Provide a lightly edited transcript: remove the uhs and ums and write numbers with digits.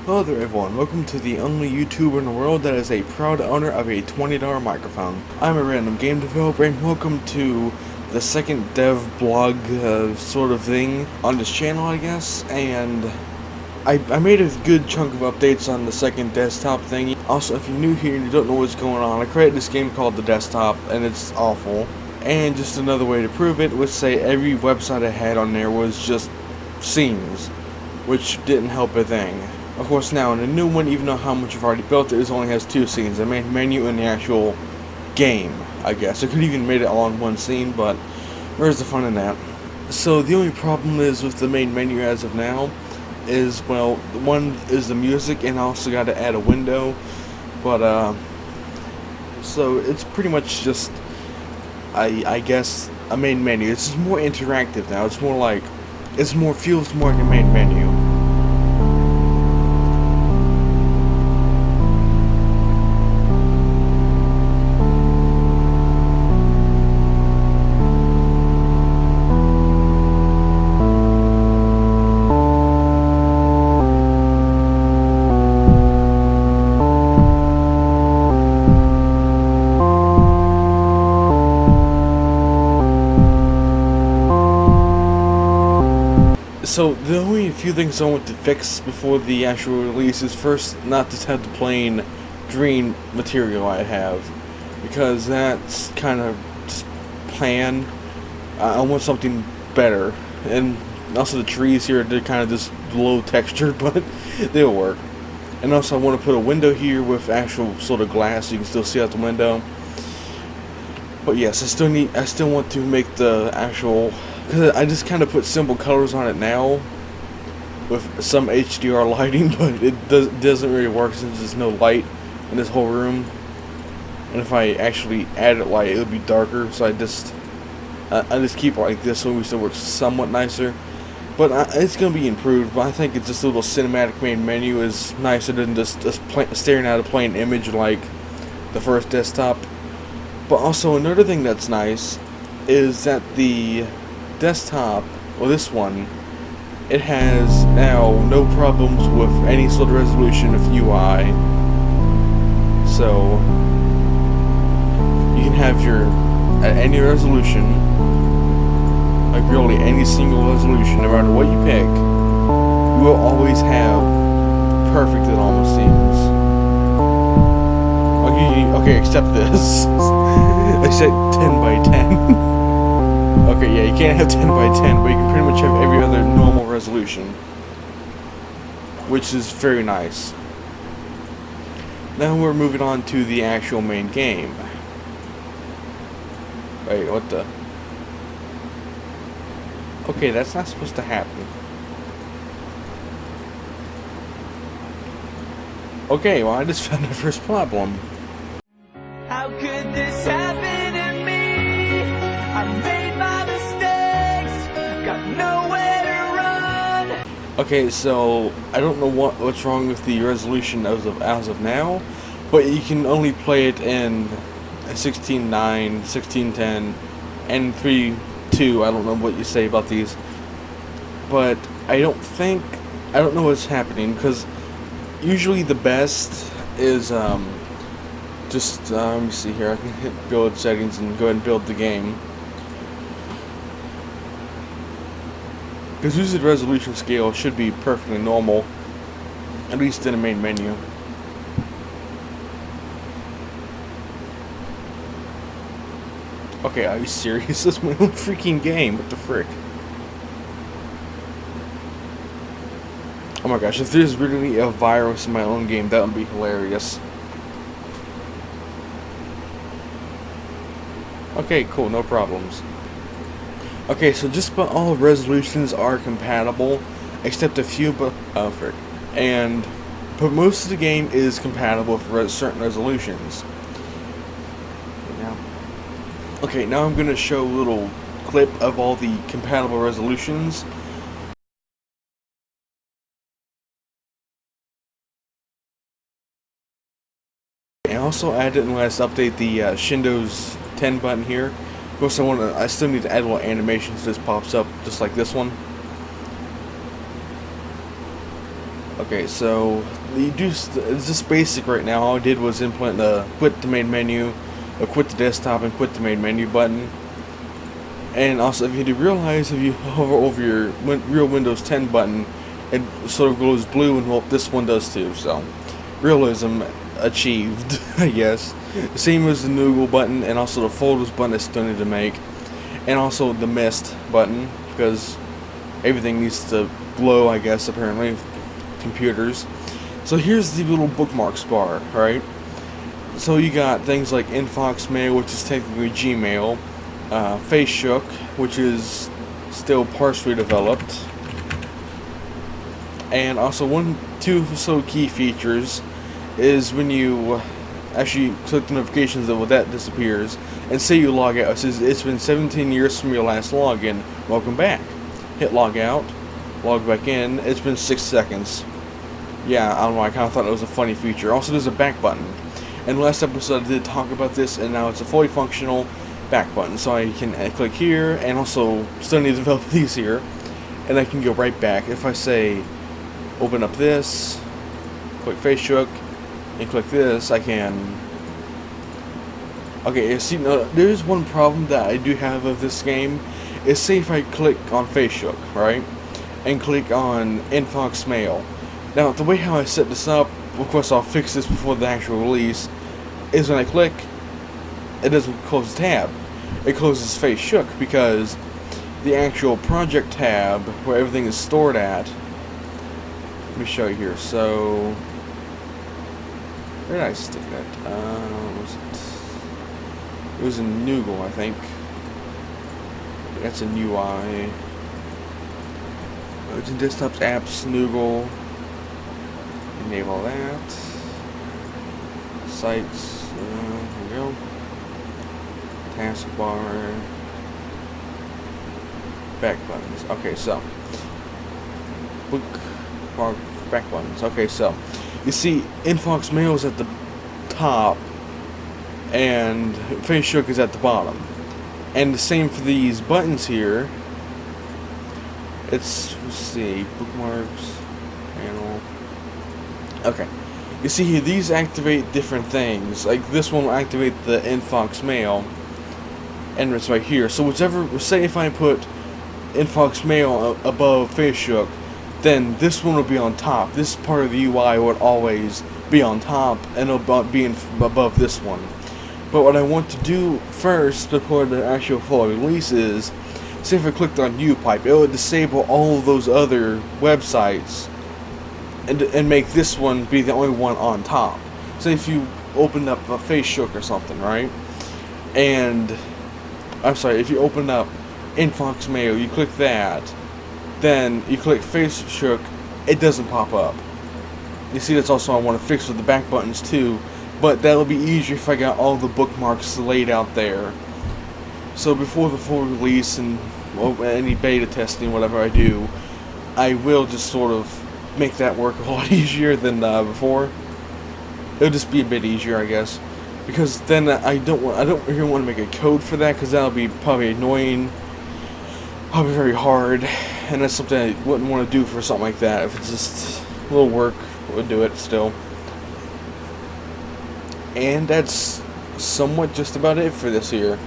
Hello there everyone, welcome to the only YouTuber in the world that is a proud owner of a $20 microphone. I'm a random game developer and welcome to the second DevBlog sort of thing on this channel, I guess. And I made a good chunk of updates on the second desktop thing. Also, if you're new here and you don't know what's going on, I created this game called the DeskTop and it's awful. And just another way to prove it would say every website I had on there was just scenes, which didn't help a thing. Of course, now in the new one, even though how much I've already built it, only has two scenes, the main menu and the actual game, I guess. I could even made it all in one scene, but where's the fun in that? So the only problem is with the main menu as of now is, well, one is the music, and I also got to add a window, but so it's pretty much just, I guess, a main menu. It's just more interactive now. It's more like, feels more like a main menu. So the only few things I want to fix before the actual release is first not to have the plain green material I have, because that's kind of just plain. I want something better, and also the trees here, they're kind of just low texture, but they'll work. And also I want to put a window here with actual sort of glass so you can still see out the window. But yes, I still want to make the actual, because I just kind of put simple colors on it now with some HDR lighting, but it doesn't really work since there's no light in this whole room. And if I actually added light, it would be darker. So I just keep it like this so it still works somewhat nicer. But it's gonna be improved. But I think it's just a little cinematic main menu is nicer than just staring at a plain image like the first desktop. But also another thing that's nice is that the desktop, well, this one, it has now no problems with any sort of resolution of UI. So you can have your at any resolution, like really any single resolution, no matter what you pick, you will always have perfect, it almost seems. Okay, except this. I said 10 by 10. Okay, yeah, you can't have 10 by 10, but you can pretty much have every other normal resolution, which is very nice. Now we're moving on to the actual main game. Wait, what the? Okay, that's not supposed to happen. Okay, well, I just found the first problem. How could this happen to me? I made my mistakes, got nowhere to run. Okay, so I don't know what's wrong with the resolution as of now, but you can only play it in 16:9, 16:10, and 3:2. I don't know what you say about these, but I don't know what's happening, because usually the best is just let me see here. I can hit build settings and go ahead and build the game. Because usually the resolution scale should be perfectly normal, at least in the main menu. Okay, are you serious? This is my own freaking game. What the frick? Oh my gosh, if there's really a virus in my own game, that would be hilarious. Okay, cool, no problems. Okay, so just about all resolutions are compatible, except a few, but most of the game is compatible for certain resolutions. Okay, now I'm gonna show a little clip of all the compatible resolutions. And also added in the last update the Shindows 10 button here. Of course, I still need to add a little animation so this pops up just like this one. Okay, so you do. It's just basic right now. All I did was implement the quit the main menu, quit the desktop, and quit the main menu button. And also, if you do realize, if you hover over your real Windows 10 button, it sort of glows blue, and well, this one does too. So, realism achieved, I guess. The same as the Noogle button, and also the folders button I still need to make, and also the mist button, because everything needs to glow, I guess, apparently. Computers. So here's the little bookmarks bar, right? So you got things like Infox Mail, which is technically Gmail, FaceShook, which is still partially developed, and also two key features is when you actually click the notifications that disappears, and say you log out. It says it's been 17 years from your last login. Welcome back. Hit log out. Log back in. It's been 6 seconds. Yeah, I don't know. I kind of thought it was a funny feature. Also, there's a back button. And last episode I did talk about this, and now it's a fully functional back button. So I can click here, and also still need to develop these here, and I can go right back. If I say open up this, click FaceShook, and click this, I can. Okay, see, no, there's one problem that I do have of this game. Is say if I click on FaceShook, right? And click on Infox Mail. Now, the way how I set this up, of course I'll fix this before the actual release, is when I click, it doesn't close the tab. It closes FaceShook, because the actual project tab, where everything is stored at, let me show you here. So, where did I stick that? What was it? It was in Noogle, I think. That's in UI. It's in Desktop's apps, Noogle. Enable that. Sites. Here we go. Taskbar. Back buttons. Okay, so. Bookmark back buttons. Okay, so. You see, Infox Mail is at the top, and FaceShook is at the bottom. And the same for these buttons here. Let's see, bookmarks, panel. Okay. You see here, these activate different things. Like this one will activate the Infox Mail, and it's right here. So whichever, say if I put Infox Mail above FaceShook, then this one will be on top. This part of the UI would always be on top, and it'll be above this one. But what I want to do first, before the actual full release, is, say if I clicked on UPipe, it would disable all of those other websites, and make this one be the only one on top. Say if you opened up a FaceShook or something, right? And, I'm sorry, if you open up Infox Mail, you click that, then you click FaceShook, it doesn't pop up. You see, that's also I want to fix with the back buttons too, but that'll be easier if I got all the bookmarks laid out there. So before the full release and any beta testing, whatever I do, I will just sort of make that work a lot easier than before. It'll just be a bit easier, I guess, because then I don't really want to make a code for that, because that'll be probably annoying, probably very hard, and that's something I wouldn't want to do for something like that. If it's just a little work, I would do it still. And that's somewhat just about it for this here.